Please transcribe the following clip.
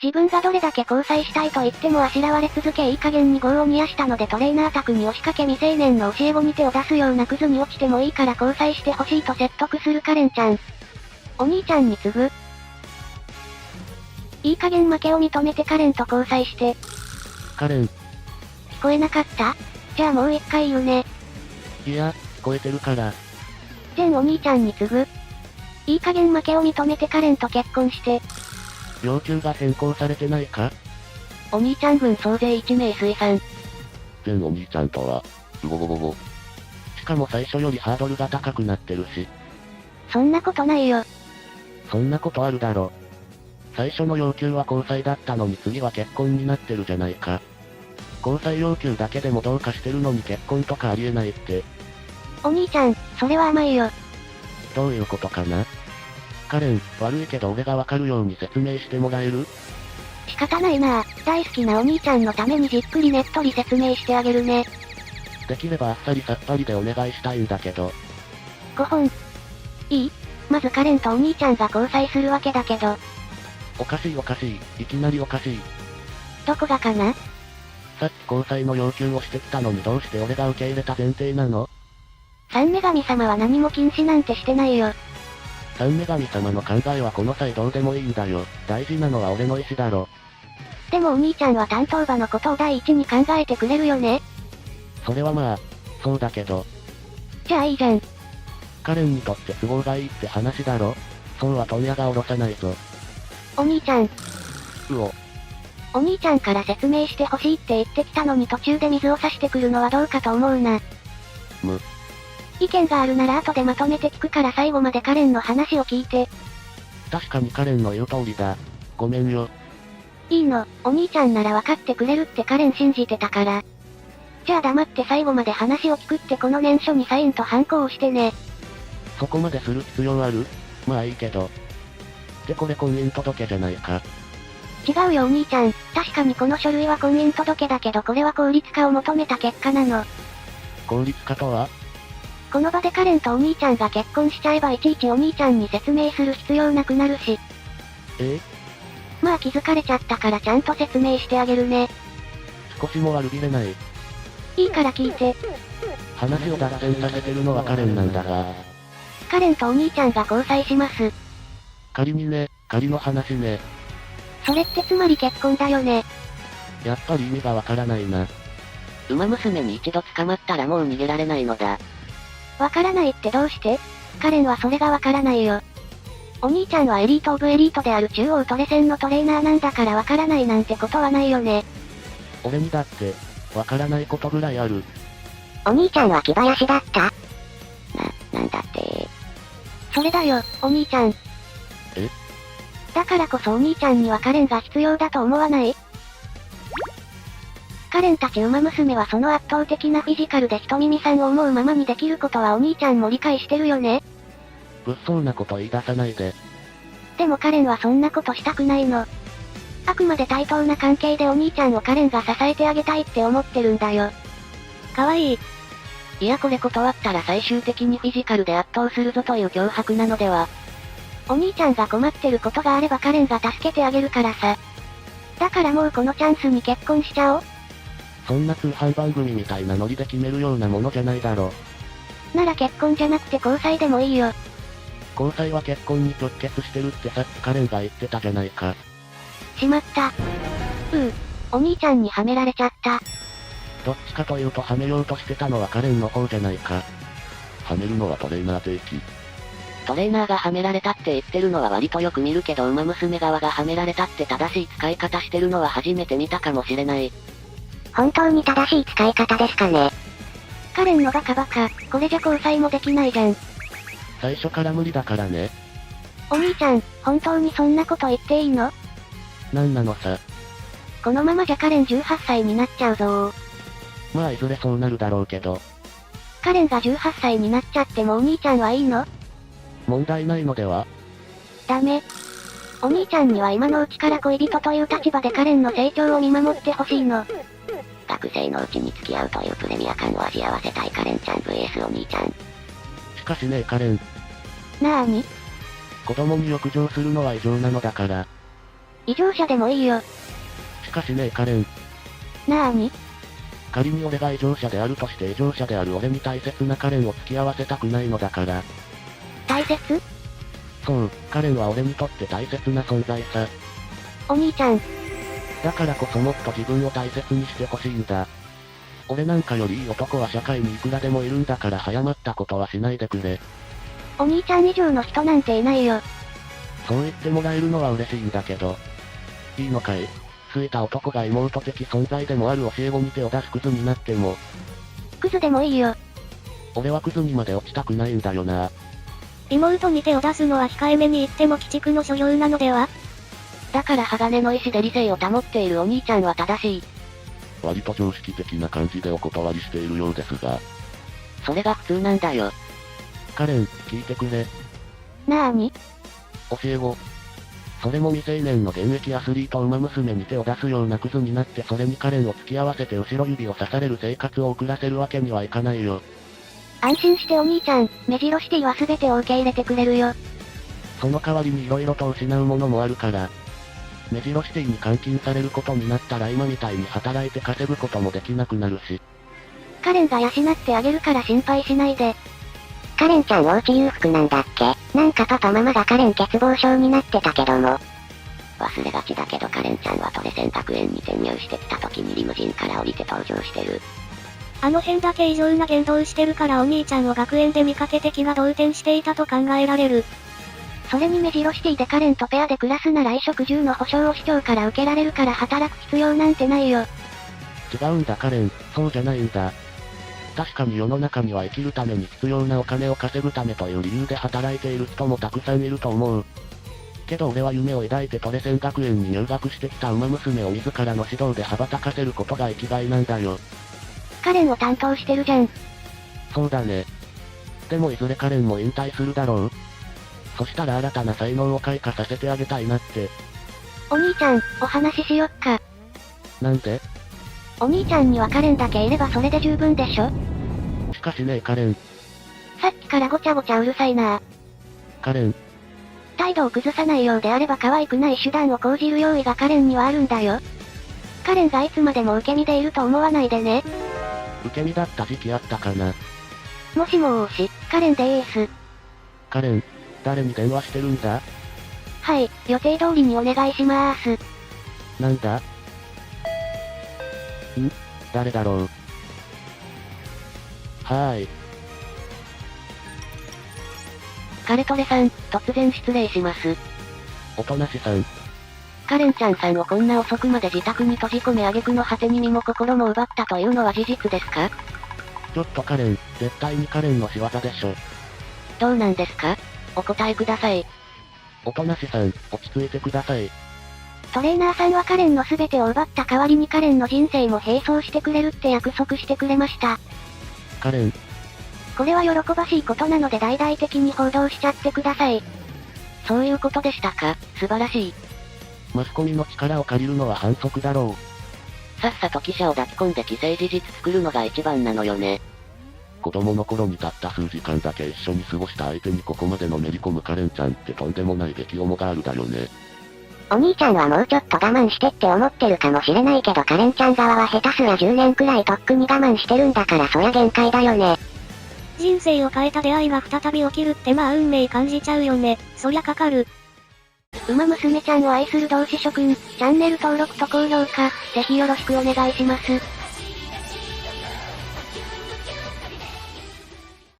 自分がどれだけ交際したいと言ってもあしらわれ続けいい加減に業を煮やしたのでトレーナー宅に押しかけ未成年の教え子に手を出すようなクズに落ちてもいいから交際してほしいと説得するカレンちゃん。お兄ちゃんに次ぐ。いい加減負けを認めてカレンと交際して。カレン。聞こえなかった？じゃあもう一回言うね。いや、聞こえてるから。前お兄ちゃんに次ぐ。いい加減負けを認めてカレンと結婚して。要求が変更されてないか？お兄ちゃん分総勢1名推算。前お兄ちゃんとは、うごごごご。しかも最初よりハードルが高くなってるし。そんなことないよ。そんなことあるだろ。最初の要求は交際だったのに次は結婚になってるじゃないか。交際要求だけでもどうかしてるのに結婚とかありえないって。お兄ちゃん、それは甘いよ。どういうことかな？カレン、悪いけど俺がわかるように説明してもらえる？仕方ないなぁ。大好きなお兄ちゃんのためにじっくりねっとり説明してあげるね。できればあっさりさっぱりでお願いしたいんだけど。5本。いい？まずカレンとお兄ちゃんが交際するわけだけど。おかしいおかしい、いきなりおかしい。どこがかな？さっき交際の要求をしてきたのにどうして俺が受け入れた前提なの？三女神様は何も禁止なんてしてないよ。三女神様の考えはこの際どうでもいいんだよ。大事なのは俺の意思だろ。でもお兄ちゃんは担当場のことを第一に考えてくれるよね。それはまあ、そうだけど。じゃあいいじゃん。カレンにとって都合がいいって話だろ。そうは問屋が下ろさないぞ。お兄ちゃん。うお。お兄ちゃんから説明してほしいって言ってきたのに途中で水を差してくるのはどうかと思うな。意見があるなら後でまとめて聞くから最後までカレンの話を聞いて。確かにカレンの言う通りだ。ごめんよ。いいの、お兄ちゃんなら分かってくれるってカレン信じてたから。じゃあ黙って最後まで話を聞くってこの念書にサインとハンコをしてね。そこまでする必要ある？まあいいけど。ってこれ婚姻届じゃないか。違うよお兄ちゃん、確かにこの書類は婚姻届だけどこれは効率化を求めた結果なの。効率化とは？この場でカレンとお兄ちゃんが結婚しちゃえばいちいちお兄ちゃんに説明する必要なくなるし。まあ気づかれちゃったからちゃんと説明してあげるね。少しも悪びれない。いいから聞いて。話を脱線させてるのはカレンなんだが。カレンとお兄ちゃんが交際します。仮にね、仮の話ね。それってつまり結婚だよね。やっぱり意味がわからないな。馬娘に一度捕まったらもう逃げられないのだ。わからないってどうして？カレンはそれがわからないよ。お兄ちゃんはエリートオブエリートである中央トレセンのトレーナーなんだからわからないなんてことはないよね。俺にだって、わからないことぐらいある。お兄ちゃんは木林だった？なんだって。それだよ、お兄ちゃん。だからこそお兄ちゃんにはカレンが必要だと思わない？カレンたち馬娘はその圧倒的なフィジカルで人耳さんを思うままにできることはお兄ちゃんも理解してるよね？物騒なこと言い出さないで。でもカレンはそんなことしたくないの。あくまで対等な関係でお兄ちゃんをカレンが支えてあげたいって思ってるんだよ。かわいい。いやこれ断ったら最終的にフィジカルで圧倒するぞという脅迫なのでは。お兄ちゃんが困ってることがあればカレンが助けてあげるからさ。だからもうこのチャンスに結婚しちゃおう。そんな通販番組みたいなノリで決めるようなものじゃないだろ。なら結婚じゃなくて交際でもいいよ。交際は結婚に直結してるってさっきカレンが言ってたじゃないか。しまった。お兄ちゃんにはめられちゃった。どっちかというとはめようとしてたのはカレンの方じゃないか。はめるのはトレーナー定期。トレーナーがはめられたって言ってるのは割とよく見るけど馬娘側がはめられたって正しい使い方してるのは初めて見たかもしれない。本当に正しい使い方ですかね。カレンのバカバカ、これじゃ交際もできないじゃん。最初から無理だからね。お兄ちゃん、本当にそんなこと言っていいの？なんなのさ。このままじゃカレン18歳になっちゃうぞー。まあいずれそうなるだろうけど。カレンが18歳になっちゃってもお兄ちゃんはいいの？問題ないのでは？ダメ。お兄ちゃんには今のうちから恋人という立場でカレンの成長を見守ってほしいの。学生のうちに付き合うというプレミア感を味わわせたいカレンちゃん vs お兄ちゃん。しかしねえカレン。なーに？子供に浴場するのは異常なのだから。異常者でもいいよ。しかしねえカレン。なーに？仮に俺が異常者であるとして異常者である俺に大切なカレンを付き合わせたくないのだから。大切？そう、カレンは俺にとって大切な存在さ。お兄ちゃん。だからこそもっと自分を大切にしてほしいんだ。俺なんかよりいい男は社会にいくらでもいるんだから早まったことはしないでくれ。お兄ちゃん以上の人なんていないよ。そう言ってもらえるのは嬉しいんだけど。いいのかい？好いた男が妹的存在でもある教え子に手を出すクズになっても。クズでもいいよ。俺はクズにまで落ちたくないんだよな。妹に手を出すのは控えめに言っても鬼畜の所業なのでは？だから鋼の意志で理性を保っているお兄ちゃんは正しい。割と常識的な感じでお断りしているようですが。それが普通なんだよ。カレン、聞いてくれ。なーに？教え子。それも未成年の現役アスリート馬娘に手を出すようなクズになってそれにカレンを付き合わせて後ろ指を刺される生活を送らせるわけにはいかないよ。安心してお兄ちゃん、目白シティは全てを受け入れてくれるよ。その代わりに色々と失うものもあるから。目白シティに監禁されることになったら今みたいに働いて稼ぐこともできなくなるし。カレンが養ってあげるから心配しないで。カレンちゃんおうち裕福なんだっけ？なんかパパママがカレン欠乏症になってたけども。忘れがちだけどカレンちゃんはトレセン学園に転入してきた時にリムジンから降りて登場してる。あの辺だけ異常な言動してるからお兄ちゃんを学園で見かけて気が動転していたと考えられる。それに目白シティでカレンとペアで暮らすなら衣食住の保証を市長から受けられるから働く必要なんてないよ。違うんだカレン、そうじゃないんだ。確かに世の中には生きるために必要なお金を稼ぐためという理由で働いている人もたくさんいると思う。けど俺は夢を抱いてトレセン学園に入学してきた馬娘を自らの指導で羽ばたかせることが生きがいなんだよ。カレンを担当してるじゃん。そうだね。でもいずれカレンも引退するだろう。そしたら新たな才能を開花させてあげたいなって。お兄ちゃん、お話ししよっか。なんで？お兄ちゃんにはカレンだけいればそれで十分でしょ？しかしねえカレン。さっきからごちゃごちゃうるさいな。カレン。態度を崩さないようであれば可愛くない手段を講じる用意がカレンにはあるんだよ。カレンがいつまでも受け身でいると思わないでね。受け身だった時期あったかな。もしもーし、カレンでーす。カレン、誰に電話してるんだ？はい、予定通りにお願いしまーす。なんだ？誰だろう？はーい。カレトレさん、突然失礼します。おとなしさん。カレンちゃんさんをこんな遅くまで自宅に閉じ込め挙句の果てに身も心も奪ったというのは事実ですか？ちょっとカレン、絶対にカレンの仕業でしょ。どうなんですか？お答えください。おとなしさん、落ち着いてください。トレーナーさんはカレンの全てを奪った代わりにカレンの人生も並走してくれるって約束してくれました。カレン。これは喜ばしいことなので大々的に報道しちゃってください。そういうことでしたか？素晴らしい。マスコミの力を借りるのは反則だろう。さっさと記者を抱き込んで既成事実作るのが一番なのよね。子供の頃にたった数時間だけ一緒に過ごした相手にここまでのめり込むカレンちゃんってとんでもない激重があるだよね。お兄ちゃんはもうちょっと我慢してって思ってるかもしれないけどカレンちゃん側は下手すら10年くらいとっくに我慢してるんだからそりゃ限界だよね。人生を変えた出会いが再び起きるってまあ運命感じちゃうよね。そりゃかかる。馬娘ちゃんを愛する同志諸君、チャンネル登録と高評価、ぜひよろしくお願いします。